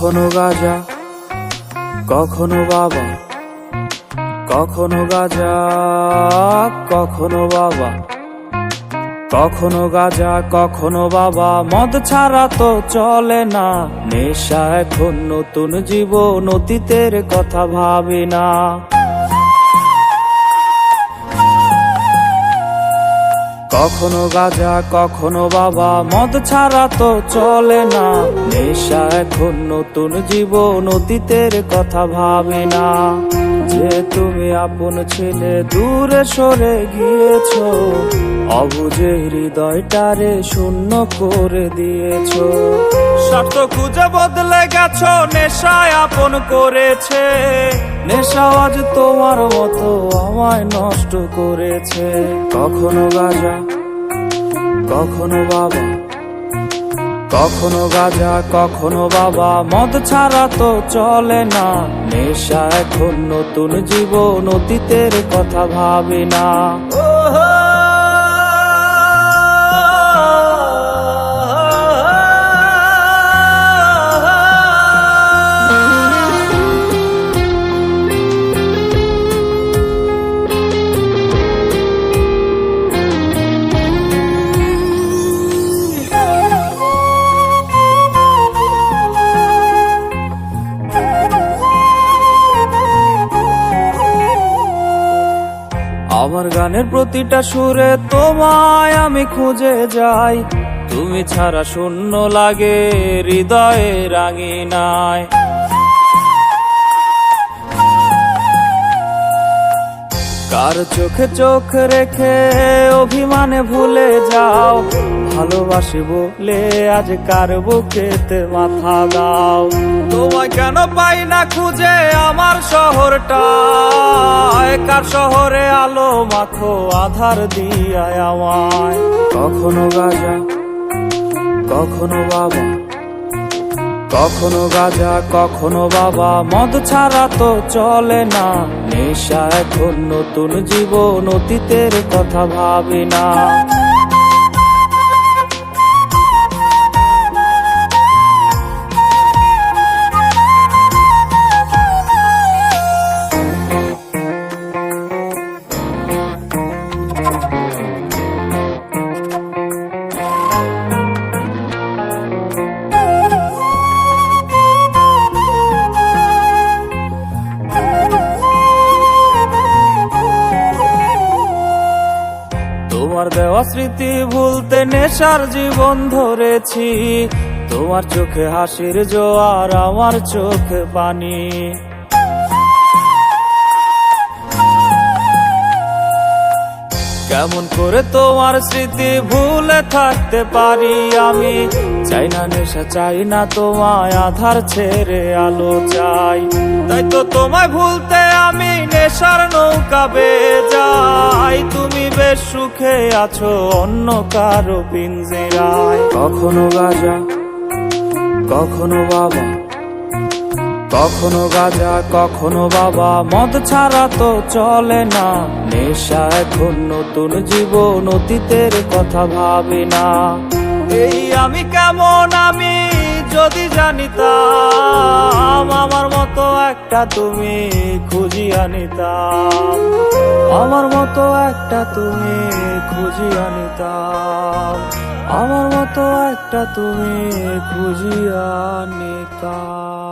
কখনো গাজা, কখনো বাবা, কখনো গাজা, কখনো বাবা, কখনো গাজা, কখনো বাবা। মদ ছাড়া তো চলে না, নেশা এখন নতুন জীবন, অতীতের কথা ভাবি না। কখনো গাজা, কখনো বাবা, মদ ছাড়া তো চলে না, নেশা এখন নতুন জীবন, অতীতের কথা ভাবি না। যে তুমি আপন ছেলে দূরে সরে গিয়েছো, অবুঝে হৃদয়টারে শূন্য করে দিয়েছো। স্বার্থ খুঁজে বদলে গেছো, নেশায় আপন করেছে, নেশা আজ তোমার মতো আমায় নষ্ট করেছে। কখনো গাজা, কখনো বাবা, কখনো গাজা, কখনো বাবা, মদ ছাড়া তো চলে না, নেশা এখন নতুন জীবন, অতীতের কথা ভাবি না। আমার গানের প্রতিটা সুরে তোমায় আমি খুঁজে যাই, তুমি ছাড়া শূন্য লাগে হৃদয়ে রাঙিনায়। কার চোখে চোখ রেখে অভিমানে ভুলে যাও, ভালোবাসি বলে আজ কার বুকেতে মাথা দাও। তোমায় কেন পাই না খুঁজে আমার শহরটা, কার শহরে আলো মাখো আধার দিয়ায় আমায়। কখনো গাজা, কখনো বাবা, কখনো গাজা, কখনো বাবা, মদ ছাড়া তো চলে না, নেশা এখন নতুন জীবন, অতীতের কথা ভাবি না। তোমার দেওয়া স্মৃতি ভুলতে নেশার জীবন ধরেছি, তোমার চোখে হাসির জোয়ার, আমার চোখে পানি। কেমন করে তোমার স্মৃতি ভুলে থাকতে পারি আমি, চাই না নেশা, চাই না তোমায়, আধার ছেড়ে আলো চাই। তাই তো তোমায় ভুলতে আমি নেশার নৌকা বেয়ে যাই, তুমি বেশ সুখে আছো অন্য কারো পিঞ্জরায়। কখনো গাজা, কখনো বাবা, কখনো গাজা, কখনো বাবা, মদ ছাড়া তো চলে না, নেশা এখন নতুন জীবন, অতীতের কথা ভাবি না। এই আমি কেমন আমি যদি জানিতাম, আমার মতো একটা তুমি খুঁজিয়া নিতাম, আমার মতো একটা তুমি খুঁজিয়া নিতাম, আমার মতো একটা তুমি খুঁজিয়া নিতাম।